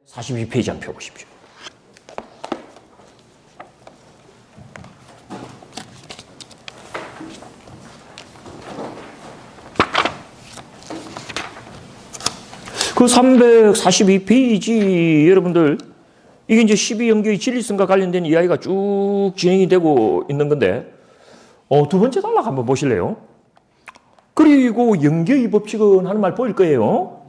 42페이지 한번 펴보십시오. 그 342페이지 여러분들 이게 이제 12연계의 진리성과 관련된 이야기가 쭉 진행이 되고 있는 건데 두 번째 단락 한번 보실래요? 그리고 연계의 법칙은 하는 말 보일 거예요.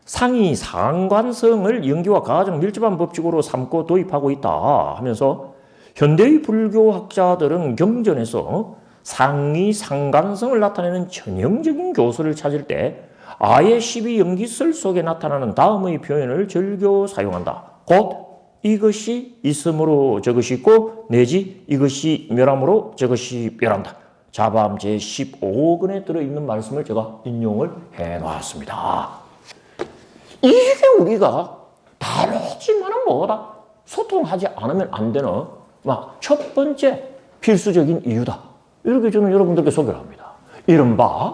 상이 상관성을 연계와 가장 밀접한 법칙으로 삼고 도입하고 있다 하면서 현대의 불교학자들은 경전에서 상이 상관성을 나타내는 전형적인 교수를 찾을 때 아예 12연기설 속에 나타나는 다음의 표현을 즐겨 사용한다. 곧 이것이 있으므로 저것이 있고 내지 이것이 멸함으로 저것이 멸한다. 자밤 제15권에 들어있는 말씀을 제가 인용을 해놨습니다. 이게 우리가 다르지만은 뭐다? 소통하지 않으면 안 되는 첫 번째 필수적인 이유다. 이렇게 저는 여러분들께 소개를 합니다. 이른바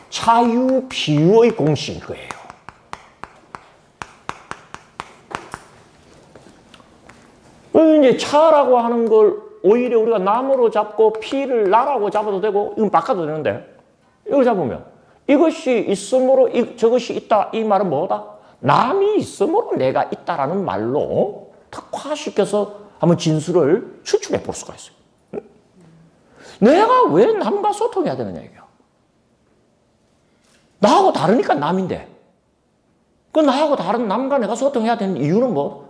차유 비유의 공식일 거예요. 이제 차라고 하는 걸 오히려 우리가 남으로 잡고 피를 나라고 잡아도 되고 이건 바꿔도 되는데 이걸 잡으면 이것이 있으므로 저것이 있다 이 말은 뭐다? 남이 있으므로 내가 있다라는 말로 특화시켜서 한번 진술을 추출해 볼 수가 있어요. 내가 왜 남과 소통해야 되느냐 이게요. 나하고 다르니까 남인데 그 나하고 다른 남과 내가 소통해야 되는 이유는 뭐?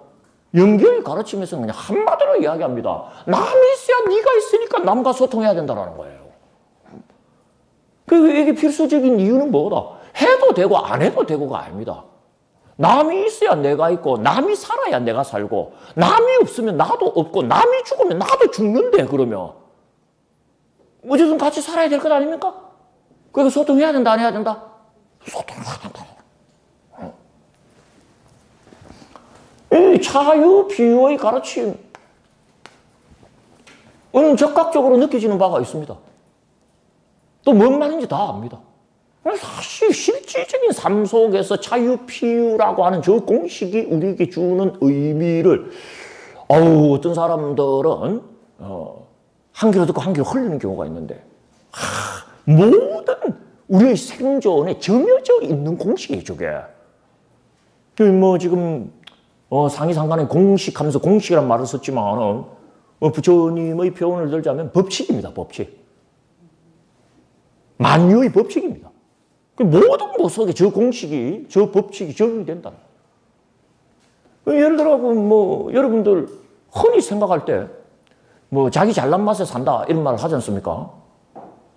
연결 가르침에서 그냥 한마디로 이야기합니다. 남이 있어야 네가 있으니까 남과 소통해야 된다는 거예요. 이게 필수적인 이유는 뭐다? 해도 되고 안 해도 되고가 아닙니다. 남이 있어야 내가 있고 남이 살아야 내가 살고 남이 없으면 나도 없고 남이 죽으면 나도 죽는데 그러면 어쨌든 같이 살아야 될 것 아닙니까? 그러니까 소통해야 된다 안 해야 된다? 소통해야 된다. 이 차유 비유의 가르침은 적극적으로 느껴지는 바가 있습니다. 또 뭔 말인지 다 압니다. 사실 실질적인 삶 속에서 차유 비유라고 하는 저 공식이 우리에게 주는 의미를 어떤 사람들은 한 귀로 듣고 한 귀로 흘리는 경우가 있는데 모든 우리의 생존에 점여져 있는 공식이에요. 저게 지금 상이상관의 공식하면서 공식이란 말을 썼지만 부처님의 표현을 들자면 법칙입니다. 법칙. 만유의 법칙입니다. 모든 것 속에 저 공식이, 저 법칙이 적용이 된다. 예를 들어 여러분들 흔히 생각할 때 자기 잘난 맛에 산다 이런 말을 하지 않습니까?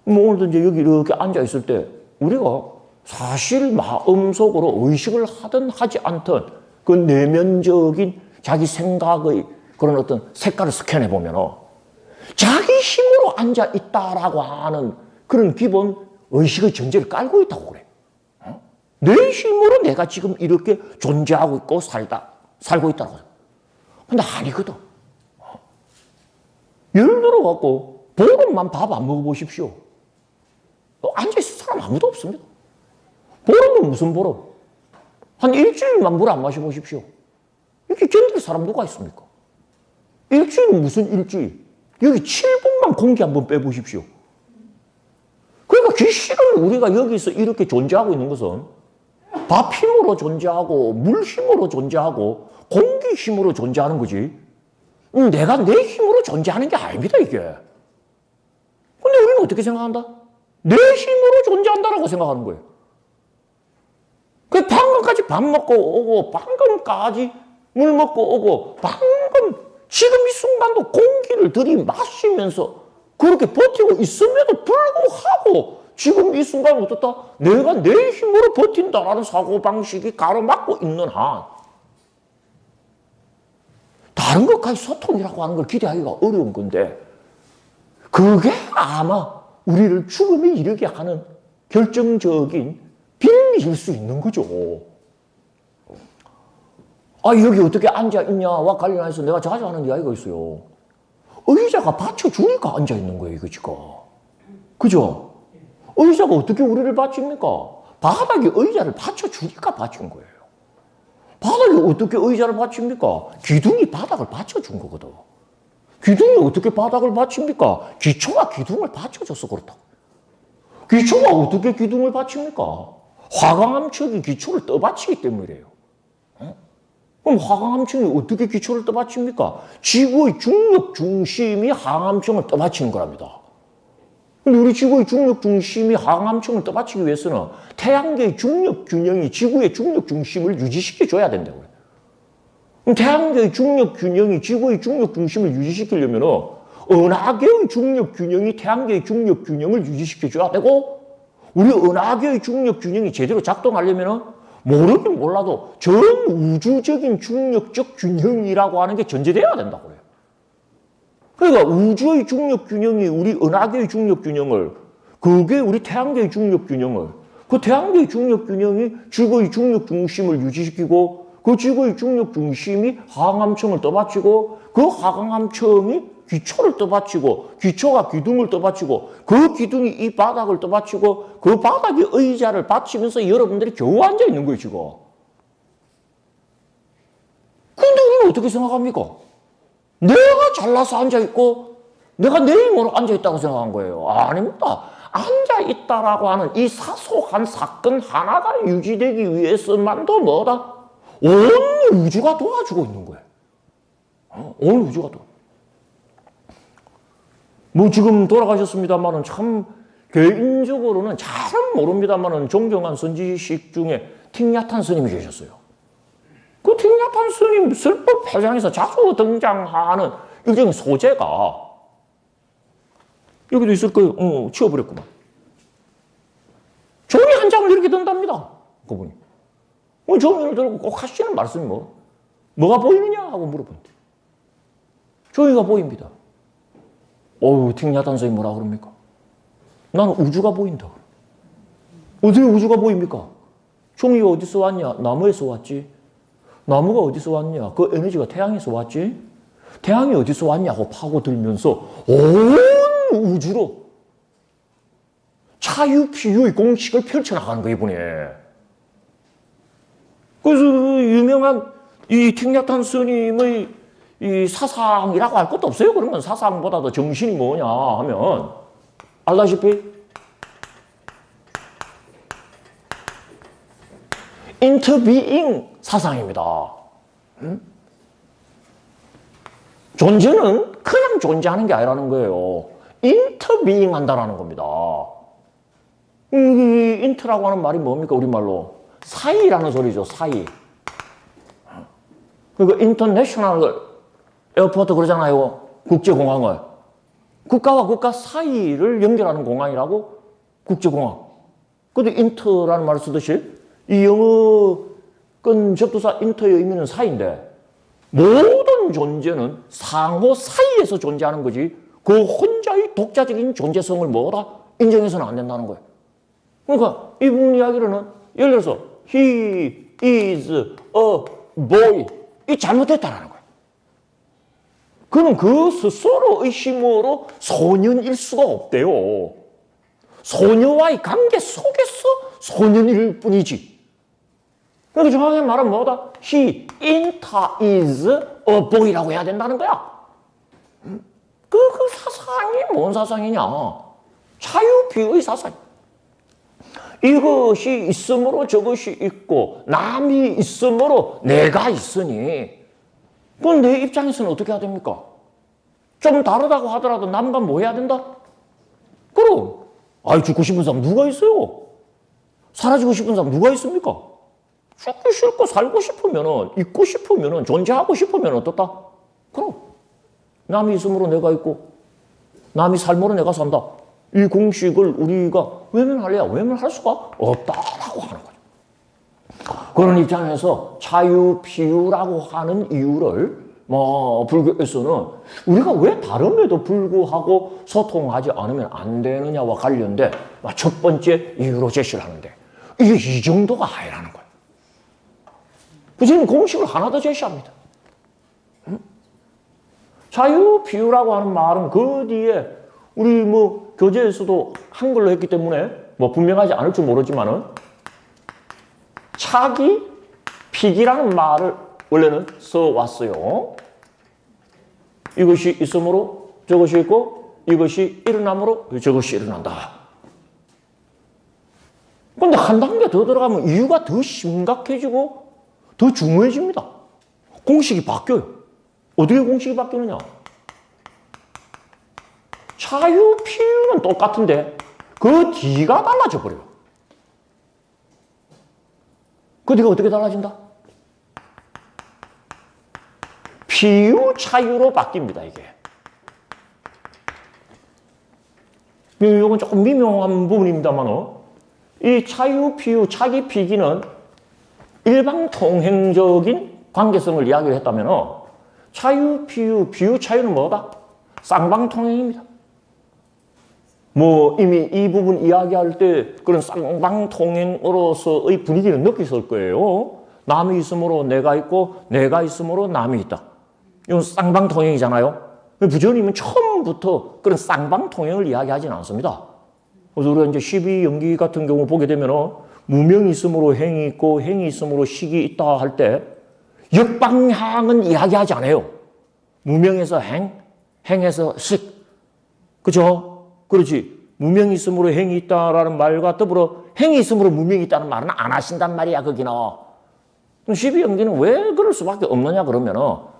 오늘도 이제 여기 이렇게 앉아 있을 때 우리가 사실 마음속으로 의식을 하든 하지 않든 그 내면적인 자기 생각의 그런 어떤 색깔을 스캔해 보면 자기 힘으로 앉아 있다라고 하는 그런 기본 의식의 전제를 깔고 있다고 그래. 내 힘으로 내가 지금 이렇게 존재하고 있고 살고 있다고. 근데 아니거든. 예를 들어 갖고 보름만 밥 안 먹어보십시오. 앉아있을 사람 아무도 없습니다. 보름은 무슨 보름? 한 일주일만 물 안 마셔보십시오. 이렇게 견딜 사람 누가 있습니까? 일주일은 무슨 일주일? 여기 7분만 공기 한번 빼보십시오. 그러니까 귀신은 우리가 여기서 이렇게 존재하고 있는 것은 밥 힘으로 존재하고 물 힘으로 존재하고 공기 힘으로 존재하는 거지 내가 내 힘으로 존재하는 게 아닙니다 이게. 근데 우리는 어떻게 생각한다? 내 힘으로 존재한다라고 생각하는 거예요. 방금까지 밥 먹고 오고 방금까지 물 먹고 오고 방금 지금 이 순간도 공기를 들이마시면서 그렇게 버티고 있음에도 불구하고 지금 이 순간 어떻다? 내가 내 힘으로 버틴다라는 사고방식이 가로막고 있는 한 다른 것까지 소통이라고 하는 걸 기대하기가 어려운 건데 그게 아마 우리를 죽음에 이르게 하는 결정적인 빌미일 수 있는 거죠. 여기 어떻게 앉아있냐와 관련해서 내가 자주 하는 이야기가 있어요. 의자가 받쳐주니까 앉아있는 거예요, 이거 지금. 그죠? 의자가 어떻게 우리를 받칩니까? 바닥에 의자를 받쳐주니까 받친 거예요. 바닥에 어떻게 의자를 받칩니까? 기둥이 바닥을 받쳐준 거거든. 기둥이 어떻게 바닥을 받칩니까? 기초가 기둥을 받쳐줘서 그렇다. 기초가 어떻게 기둥을 받칩니까? 화강암청이 기초를 떠받치기 때문이래요. 그럼 화강암청이 어떻게 기초를 떠받칩니까? 지구의 중력 중심이 항암청을 떠받치는 거랍니다. 근데 우리 지구의 중력 중심이 항암청을 떠받치기 위해서는 태양계의 중력 균형이 지구의 중력 중심을 유지시켜줘야 된다고요. 그럼 태양계의 중력 균형이 지구의 중력 중심을 유지시키려면 은하계의 중력 균형이 태양계의 중력 균형을 유지시켜줘야 되고, 우리 은하계의 중력 균형이 제대로 작동하려면 모르긴 몰라도 전우주적인 중력적 균형이라고 하는 게 전제돼야 된다고 해요. 그러니까 우주의 중력 균형이 우리 은하계의 중력 균형을, 그게 우리 태양계의 중력 균형을, 그 태양계의 중력 균형이 지구의 중력 중심을 유지시키고, 그 지구의 중력 중심이 항암청을 떠받치고, 그 항암청이 기초를 떠받치고, 기초가 기둥을 떠받치고, 그 기둥이 이 바닥을 떠받치고, 그 바닥이 의자를 받치면서 여러분들이 겨우 앉아 있는 거예요, 지금. 근데 우리는 어떻게 생각합니까? 내가 잘나서 앉아있고, 내가 내 힘으로 앉아있다고 생각한 거예요. 아닙니다. 앉아있다라고 하는 이 사소한 사건 하나가 유지되기 위해서만도 뭐다? 온 우주가 도와주고 있는 거예요. 온 우주가 뭐 지금 돌아가셨습니다만은 참 개인적으로는 잘은 모릅니다만은 존경한 선지식 중에 틱야탄 스님이 계셨어요. 그 틱야탄 스님 설법 회장에서 자주 등장하는 일종의 소재가 여기도 있을 거예요. 치워버렸구만. 종이 한 장을 이렇게 든답니다. 그분이. 종이를 들고 꼭 하시는 말씀이 뭐가 보이느냐 하고 물어본대. 종이가 보입니다. 틱야탄 스님이 뭐라 그럽니까? 나는 우주가 보인다. 어떻게 우주가 보입니까? 종이가 어디서 왔냐? 나무에서 왔지. 나무가 어디서 왔냐? 그 에너지가 태양에서 왔지. 태양이 어디서 왔냐고 파고들면서 온 우주로 차유피유의 공식을 펼쳐나가는 거예요, 이분이. 그래서 유명한 이 틱야탄 스님의 이 사상이라고 할 것도 없어요. 그러면 사상보다도 정신이 뭐냐 하면 알다시피 인터비잉 사상입니다. 존재는 그냥 존재하는 게 아니라는 거예요. 인터비잉 한다라는 겁니다. 이 인터라고 하는 말이 뭡니까? 우리말로 사이라는 소리죠. 사이. 그러니까 인터내셔널 에어포트 그러잖아요. 국제공항을. 국가와 국가 사이를 연결하는 공항이라고 국제공항. 근데 인터라는 말을 쓰듯이 이 영어 끈 접두사 인터의 의미는 사이인데 모든 존재는 상호 사이에서 존재하는 거지 그 혼자의 독자적인 존재성을 뭐다? 인정해서는 안 된다는 거예요. 그러니까 이분 이야기로는 예를 들어서 he is a boy 이 잘못됐다라는 거예요. 그는 그 스스로의 힘으로 소년일 수가 없대요. 소녀와의 관계 속에서 소년일 뿐이지. 그러니까 정확하게 말하면 뭐다? He is a boy라고 해야 된다는 거야. 그 사상이 뭔 사상이냐? 자유비의 사상. 이것이 있으므로 저것이 있고 남이 있으므로 내가 있으니 그건 내 입장에서는 어떻게 해야 됩니까? 좀 다르다고 하더라도 남과 뭐 해야 된다? 그럼 죽고 싶은 사람 누가 있어요? 사라지고 싶은 사람 누가 있습니까? 죽기 싫고 살고 싶으면은 있고 싶으면은 존재하고 싶으면 어떻다? 그럼 남이 있으므로 내가 있고 남이 삶으로 내가 산다. 이 공식을 우리가 외면할래야 외면할 수가 없다라고 하는 거죠. 그런 입장에서 자유피유라고 하는 이유를 불교에서는 우리가 왜 다름에도 불구하고 소통하지 않으면 안 되느냐와 관련된 첫 번째 이유로 제시를 하는데 이게 이 정도가 아니라는 거예요. 지금 공식을 하나 더 제시합니다. 자유피유라고 하는 말은 그 뒤에 우리 교재에서도 한글로 했기 때문에 분명하지 않을 줄 모르지만은 차기 피기라는 말을 원래는 써왔어요. 이것이 있으므로 저것이 있고 이것이 일어남으로 저것이 일어난다. 그런데 한 단계 더 들어가면 이유가 더 심각해지고 더 중요해집니다. 공식이 바뀌어요. 어떻게 공식이 바뀌느냐? 차유, 피유는 똑같은데 그 뒤가 달라져 버려요. 그 뒤가 어떻게 달라진다? 피유, 차유로 바뀝니다, 이게. 이건 조금 미묘한 부분입니다만, 이 차유, 피유, 차기, 피기는 일방통행적인 관계성을 이야기를 했다면, 차유, 피유, 비유, 차유는 뭐다? 쌍방통행입니다. 뭐 이미 이 부분 이야기할 때 그런 쌍방통행으로서의 분위기를 느끼실 거예요. 남이 있으므로 내가 있고 내가 있으므로 남이 있다. 이건 쌍방통행이잖아요. 부처님은 처음부터 그런 쌍방통행을 이야기하지는 않습니다. 그래서 우리가 이제 12연기 같은 경우 보게 되면 무명이 있으므로 행이 있고 행이 있으므로 식이 있다 할 때 역방향은 이야기하지 않아요. 무명에서 행, 행에서 식. 그죠? 그렇지. 무명이 있으므로 행이 있다라는 말과 더불어 행이 있으므로 무명이 있다는 말은 안 하신단 말이야, 거기는. 12연기는 왜 그럴 수밖에 없느냐 그러면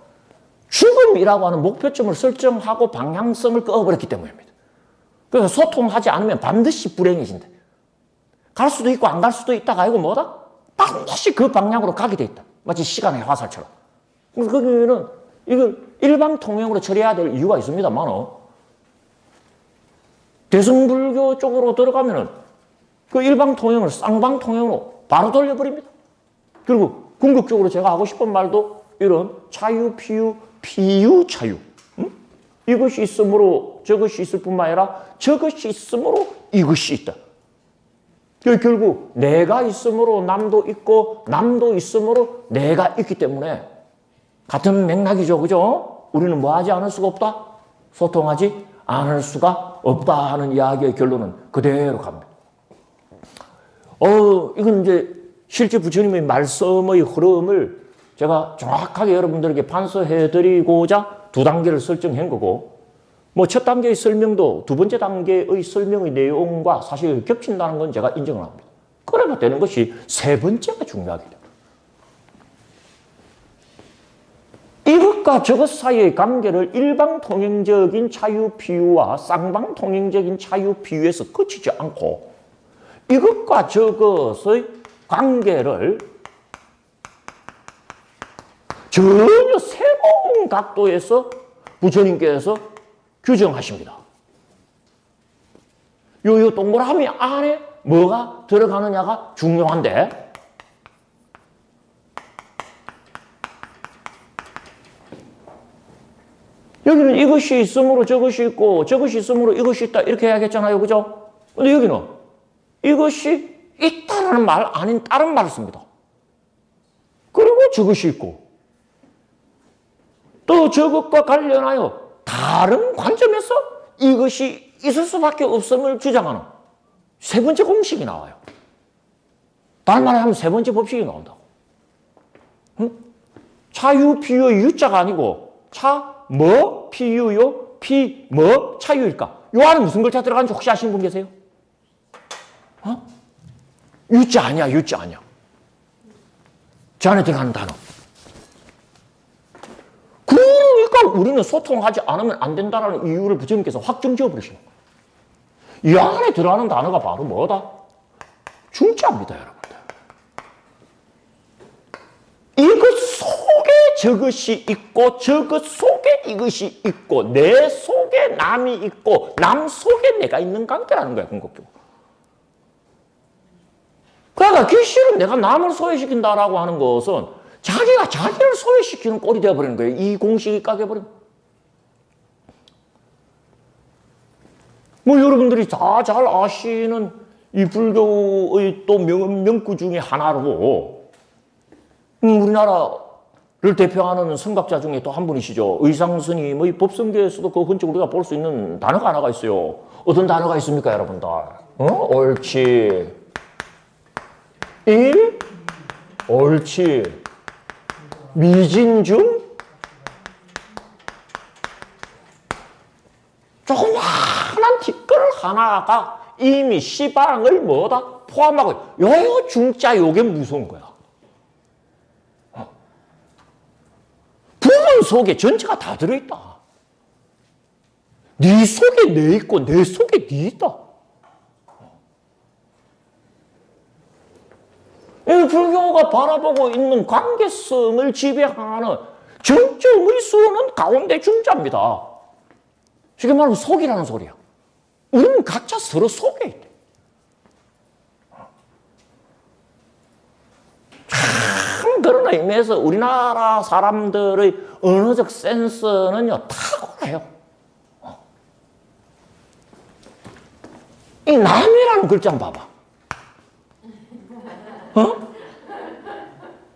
죽음이라고 하는 목표점을 설정하고 방향성을 꺼버렸기 때문입니다. 그래서 소통하지 않으면 반드시 불행해진다. 갈 수도 있고 안 갈 수도 있다가 아니고 뭐다? 반드시 그 방향으로 가게 돼 있다. 마치 시간의 화살처럼. 그래서 거기는 이걸 일방통행으로 처리해야 될 이유가 있습니다만 대승불교 쪽으로 들어가면은 그 일방통행을 쌍방통행으로 바로 돌려버립니다. 그리고 궁극적으로 제가 하고 싶은 말도 이런 차유, 피유, 피유, 차유. 이것이 있으므로 저것이 있을 뿐만 아니라 저것이 있으므로 이것이 있다. 결국 내가 있으므로 남도 있고 남도 있으므로 내가 있기 때문에 같은 맥락이죠. 그죠? 우리는 뭐 하지 않을 수가 없다? 소통하지 않을 수가 없다 하는 이야기의 결론은 그대로 갑니다. 이건 이제 실제 부처님의 말씀의 흐름을 제가 정확하게 여러분들에게 반서해드리고자 두 단계를 설정한 거고, 뭐 첫 단계의 설명도 두 번째 단계의 설명의 내용과 사실 겹친다는 건 제가 인정을 합니다. 그래야 되는 것이 세 번째가 중요하게 됩니다. 이것과 저것 사이의 관계를 일방통행적인 차유피유와 쌍방통행적인 차유피유에서 그치지 않고 이것과 저것의 관계를 전혀 새로운 각도에서 부처님께서 규정하십니다. 요 동그라미 안에 뭐가 들어가느냐가 중요한데 여기는 이것이 있으므로 저것이 있고 저것이 있으므로 이것이 있다 이렇게 해야겠잖아요. 그죠? 근데 여기는 이것이 있다라는 말 아닌 다른 말을 씁니다. 그리고 저것이 있고 또 저것과 관련하여 다른 관점에서 이것이 있을 수밖에 없음을 주장하는 세 번째 공식이 나와요. 다른 말로 하면 세 번째 법칙이 나온다고. 차유, 피유, 유자가 아니고 차, 뭐, 피유요, 피, 뭐, 차유일까? 요 안에 무슨 글자 들어가는지 혹시 아시는 분 계세요? 유자 아니야, 유자 아니야. 저 안에 들어가는 단어. 그러니까 우리는 소통하지 않으면 안 된다는 이유를 부처님께서 확정 지어버리시는 거예요. 이 안에 들어가는 단어가 바로 뭐다? 중자입니다, 여러분들. 이것 속에 저것이 있고 저것 속에 이것이 있고 내 속에 남이 있고 남 속에 내가 있는 관계라는 거야, 궁극적으로. 그러니까 귀신은 내가 남을 소외시킨다라고 하는 것은 자기가 자기를 소외시키는 꼴이 되어버리는 거예요. 이 공식이 까겨버리면. 뭐 여러분들이 다 잘 아시는 이 불교의 또 명구 중에 하나로 우리나라를 대표하는 성각자 중에 또 한 분이시죠. 의상스님의 법성계에서도 그 흔적을 우리가 볼 수 있는 단어가 하나가 있어요. 어떤 단어가 있습니까, 여러분들? 옳지. 옳지. 미진 중 조그마한 티끌 하나가 이미 시방을 뭐다? 포함하고 요 중자 요게 무서운 거야. 부분 속에 전체가 다 들어있다. 네 속에 내 있고 내 속에 네 있다. 이 불교가 바라보고 있는 관계성을 지배하는 정점의 수는 가운데 중자입니다. 쉽게 말하면 속이라는 소리야. 우리는 각자 서로 속에 있대. 참 그런 의미에서 우리나라 사람들의 언어적 센스는요 탁월해요. 이 남이라는 글자 한번 봐봐.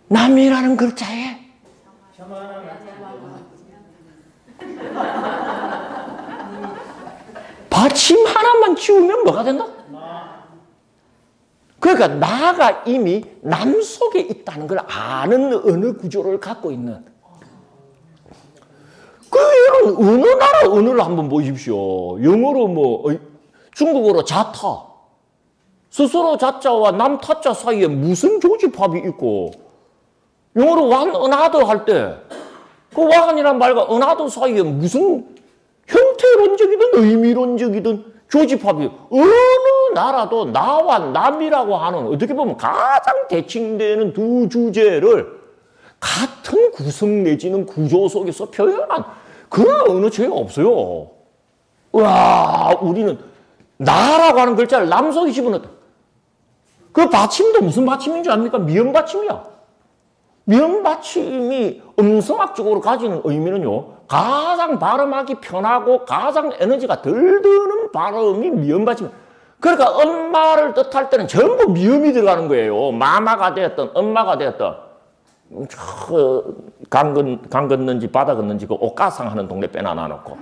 남이라는 글자에 받침 하나만 지우면 뭐가 된다? 그러니까 나가 이미 남 속에 있다는 걸 아는 언어 구조를 갖고 있는. 그 여러분 어느 나라 언어를 한번 보십시오. 영어로 뭐 중국어로 자타. 스스로 자자와 남 타자 사이에 무슨 조집합이 있고 영어로 one another 할 때 그 one이란 말과 another 사이에 무슨 형태론적이든 의미론적이든 조집합이 어느 나라도 나와 남이라고 하는 어떻게 보면 가장 대칭되는 두 주제를 같은 구성 내지는 구조 속에서 표현한 그런 언어 체계가 없어요. 와, 우리는 나라고 하는 글자를 남 속에 집어넣었다. 그 받침도 무슨 받침인 줄 압니까? 미음 받침이야. 미음 받침이 음성학적으로 가지는 의미는요, 가장 발음하기 편하고 가장 에너지가 덜 드는 발음이 미음 받침. 그러니까 엄마를 뜻할 때는 전부 미음이 들어가는 거예요. 마마가 되었던 엄마가 되었던 강 걷는지 바다 걷는지 그 옥가상 하는 동네 빼놔 놓고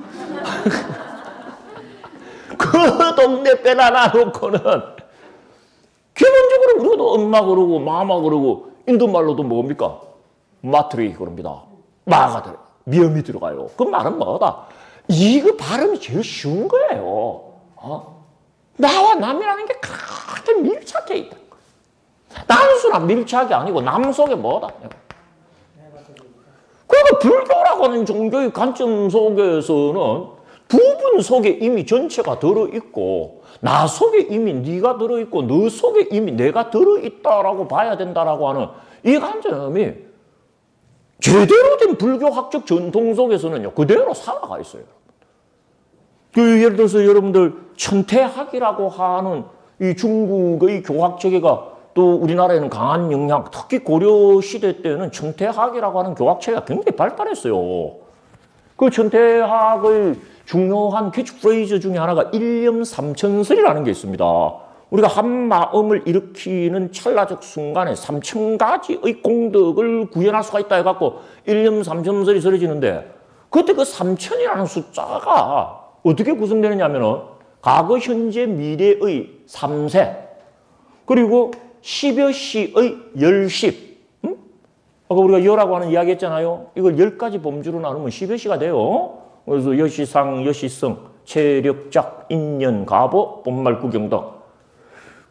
그 동네 빼놔 놓고는 기본적으로 우리도 엄마 그러고 마마 그러고 인도말로도 뭡니까? 마트리 그럽니다. 마가 들어 미음이 들어가요. 그 말은 뭐다? 이거 발음이 제일 쉬운 거예요. 나와 남이라는 게 가장 밀착해 있다. 단순한 밀착이 아니고 남 속에 뭐다? 그러니까 불교라고 하는 종교의 관점 속에서는 부분 속에 이미 전체가 들어있고 나 속에 이미 네가 들어있고 너 속에 이미 내가 들어있다라고 봐야 된다라고 하는 이 관점이 제대로 된 불교학적 전통 속에서는요 그대로 살아가 있어요. 그 예를 들어서 여러분들 천태학이라고 하는 이 중국의 교학 체계가 또 우리나라에는 강한 영향, 특히 고려 시대 때는 천태학이라고 하는 교학 체계가 굉장히 발달했어요. 그 천태학의 중요한 캐치프레이즈 중에 하나가 일념삼천설이라는 게 있습니다. 우리가 한 마음을 일으키는 찰나적 순간에 3,000가지의 공덕을 구현할 수가 있다 해갖고 일념삼천설이 설해지는데 그때 그 3,000이라는 숫자가 어떻게 구성되느냐 하면은 과거, 현재, 미래의 3세 그리고 10여 시의 10십 아까 우리가 여라고 하는 이야기 했잖아요. 이걸 10가지 범주로 나누면 10여 시가 돼요. 그래서 여시상, 여시성, 체력작, 인연, 가보, 본말, 구경 등.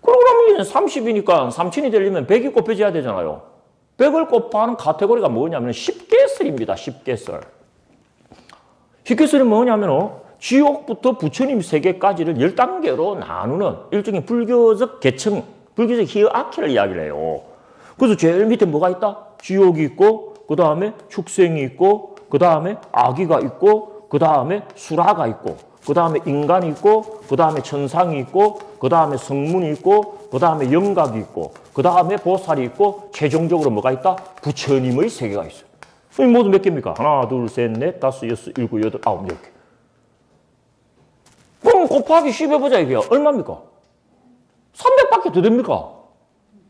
그러면 30이니까 3,000이 되려면 100이 곱해져야 되잖아요. 100을 곱하는 카테고리가 뭐냐면 10개설입니다. 10개설. 10개설이 뭐냐면 지옥부터 부처님 세계까지를 10단계로 나누는 일종의 불교적 계층, 불교적 히어아키를 이야기를 해요. 그래서 제일 밑에 뭐가 있다? 지옥이 있고 그 다음에 축생이 있고 그 다음에 아기가 있고 그 다음에 수라가 있고 그 다음에 인간이 있고 그 다음에 천상이 있고 그 다음에 성문이 있고 그 다음에 영각이 있고 그 다음에 보살이 있고 최종적으로 뭐가 있다? 부처님의 세계가 있어요. 그럼 모두 몇 개입니까? 하나, 둘, 셋, 넷, 다섯, 여섯, 일곱, 여덟, 아홉, 열 개. 그럼 곱하기 10 해보자 이게 얼마입니까? 300밖에 더 됩니까?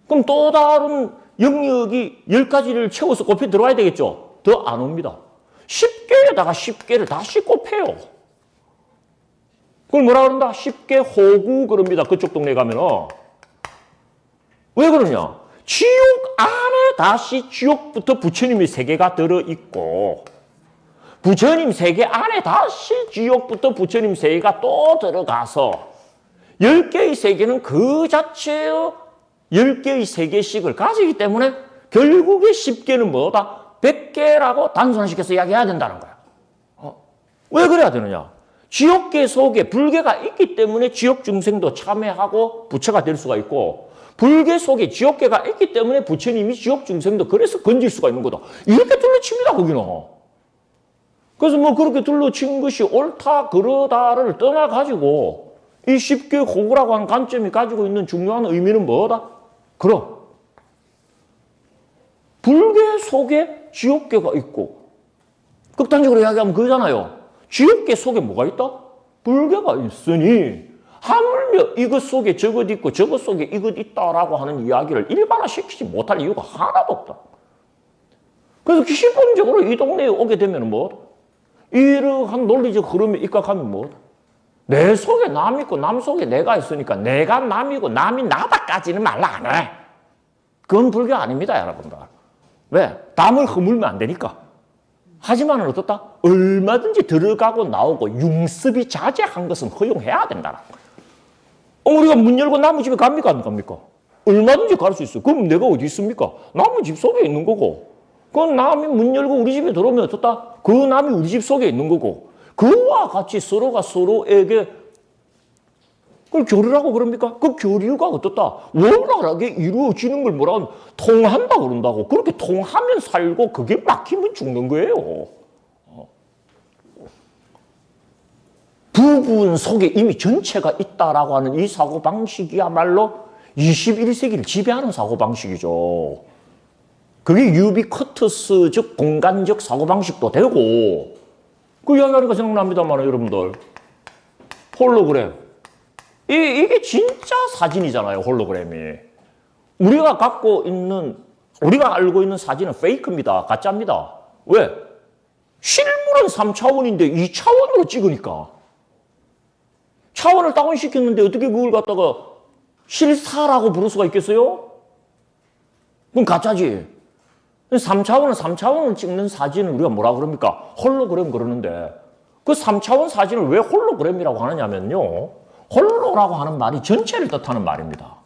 그럼 또 다른 영역이 10가지를 채워서 곱해 들어와야 되겠죠? 더 안 옵니다. 10개에다가 10개를 다시 곱해요. 그걸 뭐라 그런다? 10개 호구 그럽니다. 그쪽 동네 가면은. 왜 그러냐? 지옥 안에 다시 지옥부터 부처님의 세계가 들어있고 부처님 세계 안에 다시 지옥부터 부처님 세계가 또 들어가서 10개의 세계는 그 자체의 10개의 세계씩을 가지기 때문에 결국에 10개는 뭐다? 100개라고 단순화시켜서 이야기해야 된다는 거야. 왜 그래야 되느냐? 지옥계 속에 불계가 있기 때문에 지옥 중생도 참여하고 부처가 될 수가 있고 불계 속에 지옥계가 있기 때문에 부처님이 지옥 중생도 그래서 건질 수가 있는 거다. 이렇게 둘러칩니다, 거기는. 그래서 뭐 그렇게 둘러친 것이 옳다, 그러다를 떠나가지고 이 쉽게 호구라고 하는 관점이 가지고 있는 중요한 의미는 뭐다? 그럼 불계 속에 지옥계가 있고 극단적으로 이야기하면 그거잖아요. 지옥계 속에 뭐가 있다? 불계가 있으니 하물며 이것 속에 저것 있고 저것 속에 이것 있다라고 하는 이야기를 일반화시키지 못할 이유가 하나도 없다. 그래서 기본적으로 이 동네에 오게 되면 뭐다? 이러한 논리적 흐름에 입각하면 뭐다? 내 속에 남 있고 남 속에 내가 있으니까 내가 남이고 남이 나다까지는 말라 안 해. 그건 불교 아닙니다, 여러분들. 왜? 남을 허물면 안 되니까. 하지만은 어떻다? 얼마든지 들어가고 나오고 융습이 자제한 것은 허용해야 된다는 거예요. 우리가 문 열고 남의 집에 갑니까? 안 갑니까? 얼마든지 갈 수 있어요. 그럼 내가 어디 있습니까? 남의 집 속에 있는 거고. 그 남이 문 열고 우리 집에 들어오면 어떻다? 그 남이 우리 집 속에 있는 거고. 그와 같이 서로가 서로에게 그걸 교류라고 그럽니까? 그 교류가 어떻다? 원활하게 이루어지는 걸 뭐라 하면 통한다 그런다고. 그렇게 통하면 살고 그게 막히면 죽는 거예요. 부분 속에 이미 전체가 있다라고 하는 이 사고방식이야말로 21세기를 지배하는 사고방식이죠. 그게 유비쿼터스적 공간적 사고방식도 되고 그 이야기하니까 생각납니다만 여러분들 홀로그램 이게 진짜 사진이잖아요. 홀로그램이. 우리가 갖고 있는 우리가 알고 있는 사진은 페이크입니다. 가짜입니다. 왜? 실물은 3차원인데 2차원으로 찍으니까. 차원을 다운시켰는데 어떻게 그걸 갖다가 실사라고 부를 수가 있겠어요? 그건 가짜지. 3차원을 찍는 사진을 우리가 뭐라 그럽니까? 홀로그램 그러는데 그 3차원 사진을 왜 홀로그램이라고 하느냐면요. 홀로라고 하는 말이 전체를 뜻하는 말입니다.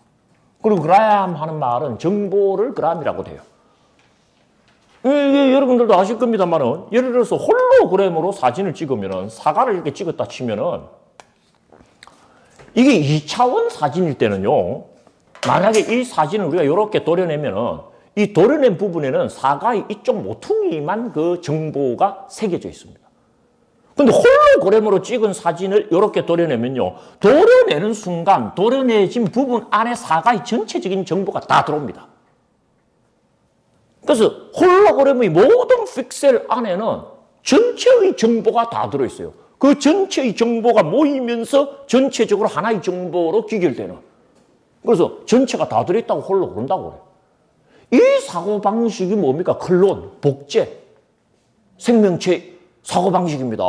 그리고 그램 하는 말은 정보를 그램이라고 돼요. 이게 여러분들도 아실 겁니다만은 예를 들어서 홀로그램으로 사진을 찍으면은 사과를 이렇게 찍었다 치면은 이게 2차원 사진일 때는요. 만약에 이 사진을 우리가 이렇게 도려내면은 이 도려낸 부분에는 사과의 이쪽 모퉁이만 그 정보가 새겨져 있습니다. 근데 홀로그램으로 찍은 사진을 이렇게 도려내면요. 도려내는 순간 도려내진 부분 안에 사과의 전체적인 정보가 다 들어옵니다. 그래서 홀로그램의 모든 픽셀 안에는 전체의 정보가 다 들어있어요. 그 전체의 정보가 모이면서 전체적으로 하나의 정보로 귀결되는. 그래서 전체가 다 들어있다고 홀로 그런다고 그래요. 이 사고방식이 뭡니까? 클론, 복제, 생명체 사고방식입니다.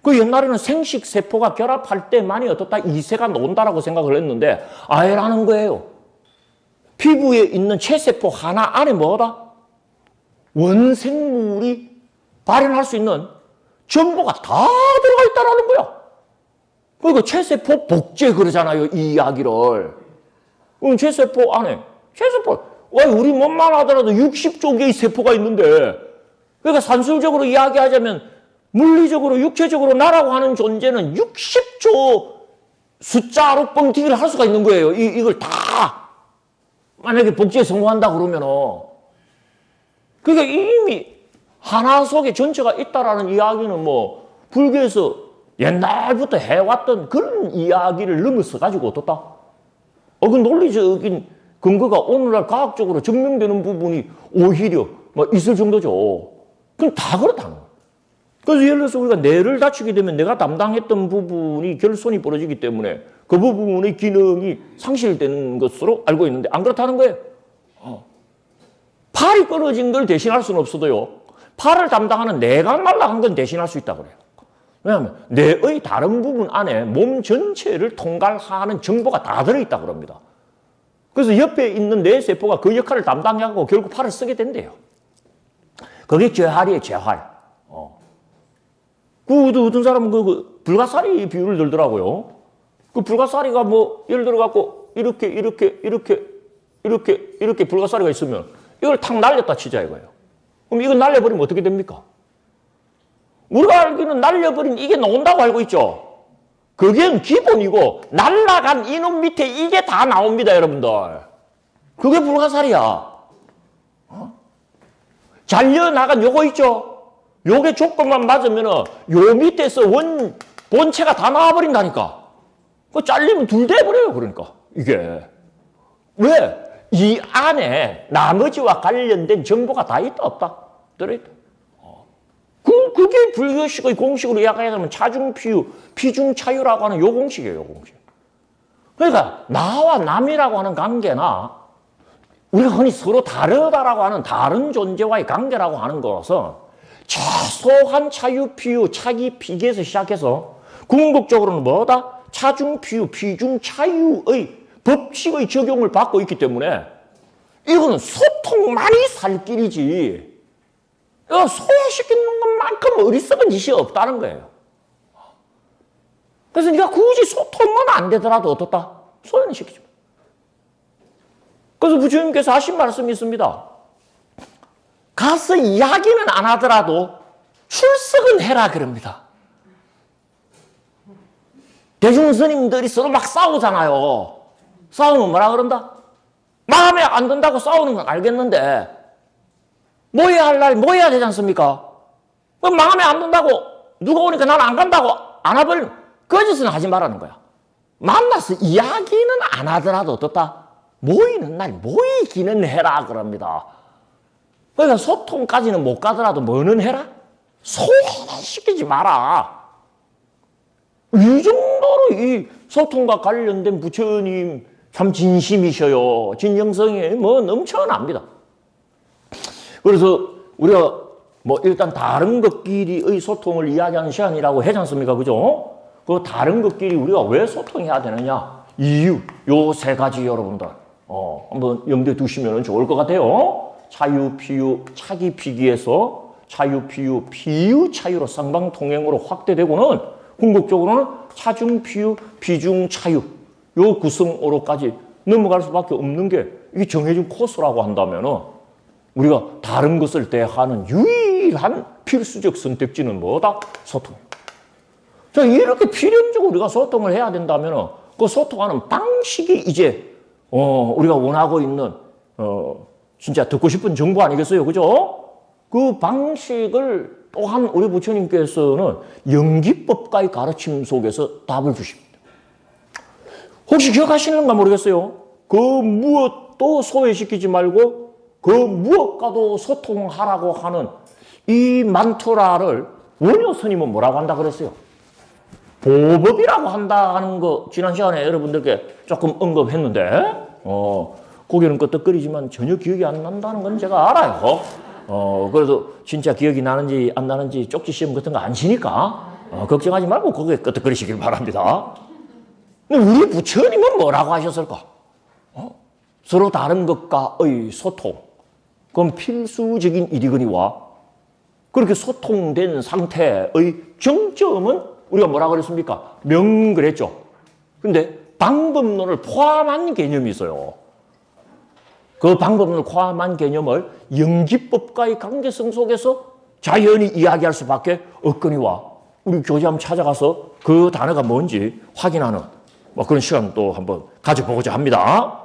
그 옛날에는 생식세포가 결합할 때만이 어떻다? 이세가 논다라고 생각을 했는데 아니라는 거예요. 피부에 있는 체세포 하나 안에 뭐다? 원생물이 발현할 수 있는 정보가 다 들어가 있다는 거야. 그러니까 체세포 복제 그러잖아요. 이 이야기를. 체세포 안에 우리 몸만 하더라도 60조 개의 세포가 있는데 그러니까 산술적으로 이야기하자면 물리적으로 육체적으로 나라고 하는 존재는 60조 숫자로 뻥튀기를 할 수가 있는 거예요. 이걸 다 만약에 복제에 성공한다 그러면은 그러니까 이미 하나 속에 전체가 있다라는 이야기는 뭐 불교에서 옛날부터 해왔던 그런 이야기를 넘어서 가지고 어떻다? 그 논리적인 근거가 오늘날 과학적으로 증명되는 부분이 오히려 뭐 있을 정도죠. 그럼 다 그렇다는 거예요. 그래서 예를 들어서 우리가 뇌를 다치게 되면 내가 담당했던 부분이 결손이 벌어지기 때문에 그 부분의 기능이 상실되는 것으로 알고 있는데 안 그렇다는 거예요. 팔이 끊어진 걸 대신할 수는 없어도요. 팔을 담당하는 뇌가 날아간 건 대신할 수 있다고 그래요. 왜냐하면 뇌의 다른 부분 안에 몸 전체를 통갈하는 정보가 다 들어있다고 합니다. 그래서 옆에 있는 뇌세포가 그 역할을 담당하고 결국 팔을 쓰게 된대요. 그게 재활이에요, 재활. 어떤 사람은 그 불가사리 비유를 들더라고요. 그 불가사리가 뭐, 예를 들어갖고, 이렇게 불가사리가 있으면 이걸 탁 날렸다 치자 이거예요. 그럼 이거 날려버리면 어떻게 됩니까? 우리가 알기는 날려버린 이게 나온다고 알고 있죠? 그게 기본이고, 날라간 이놈 밑에 이게 다 나옵니다, 여러분들. 그게 불가사리야. 잘려나간 요거 있죠? 요게 조건만 맞으면은 요 밑에서 본체가 다 나와버린다니까. 그 잘리면 둘 돼버려요, 그러니까. 이게. 왜? 이 안에 나머지와 관련된 정보가 다 있다, 없다? 들어있다. 그게 불교식의 공식으로 이야기하자면 차중피유, 피중차유라고 하는 요 공식이에요, 요 공식. 그러니까 나와 남이라고 하는 관계나 우리가 흔히 서로 다르다라고 하는 다른 존재와의 관계라고 하는 것은 최소한 차유피유, 차기피기에서 시작해서 궁극적으로는 뭐다? 차중피유, 피중차유의 법칙의 적용을 받고 있기 때문에 이거는 소통만이 살 길이지 소외시키는 것만큼 어리석은 짓이 없다는 거예요. 그래서 네가 굳이 소통만 안 되더라도 어떻다? 소외는 시키지 마. 그래서 부처님께서 하신 말씀이 있습니다. 가서 이야기는 안 하더라도 출석은 해라 그럽니다. 대중스님들이 서로 막 싸우잖아요. 싸우면 뭐라 그런다? 마음에 안 든다고 싸우는 건 알겠는데 모여야 할 날 모여야 되지 않습니까? 마음에 안 든다고 누가 오니까 나는 안 간다고 안 와버리면 그 짓은 하지 말라는 거야. 만나서 이야기는 안 하더라도 어떻다? 모이는 날 모이기는 해라 그럽니다. 그러니까 소통까지는 못 가더라도 뭐는 해라? 소외시키지 마라. 이 정도로 이 소통과 관련된 부처님 참 진심이셔요. 진정성이 뭐 넘쳐납니다. 그래서 우리가 뭐 일단 다른 것끼리의 소통을 이야기하는 시간이라고 하지 않습니까? 그죠? 그 다른 것끼리 우리가 왜 소통해야 되느냐? 이유, 요 세 가지 여러분들 한번 염두에 두시면 좋을 것 같아요. 차유, 피유, 차기, 피기에서 차유, 피유, 피유, 차유로 쌍방통행으로 확대되고는 궁극적으로는 차중, 피유, 비중, 차유 요 구성으로까지 넘어갈 수밖에 없는 게 이게 정해진 코스라고 한다면은 우리가 다른 것을 대하는 유일한 필수적 선택지는 뭐다? 소통입니다. 자, 이렇게 필연적으로 우리가 소통을 해야 된다면은 그 소통하는 방식이 이제 우리가 원하고 있는 진짜 듣고 싶은 정보 아니겠어요? 그죠? 그 방식을 또한 우리 부처님께서는 연기법과의 가르침 속에서 답을 주십니다. 혹시 기억하시는가 모르겠어요. 그 무엇도 소외시키지 말고 그 무엇과도 소통하라고 하는 이 만토라를 원효 스님은 뭐라고 한다 그랬어요? 보법이라고 한다는 거 지난 시간에 여러분들께 조금 언급했는데 고개는 끄덕거리지만 전혀 기억이 안 난다는 건 제가 알아요. 그래서 진짜 기억이 나는지 안 나는지 쪽지 시험 같은 거 안 치니까 걱정하지 말고 고개 끄덕거리시길 바랍니다. 근데 우리 부처님은 뭐라고 하셨을까? 서로 다른 것과의 소통. 그건 필수적인 일이거니와 그렇게 소통된 상태의 정점은 우리가 뭐라 그랬습니까? 명 그랬죠. 근데 방법론을 포함한 개념이 있어요. 그 방법론을 포함한 개념을 연기법과의 관계성 속에서 자연히 이야기할 수밖에 없거니와 우리 교재 찾아가서 그 단어가 뭔지 확인하는 뭐 그런 시간 또 한번 가져보고자 합니다.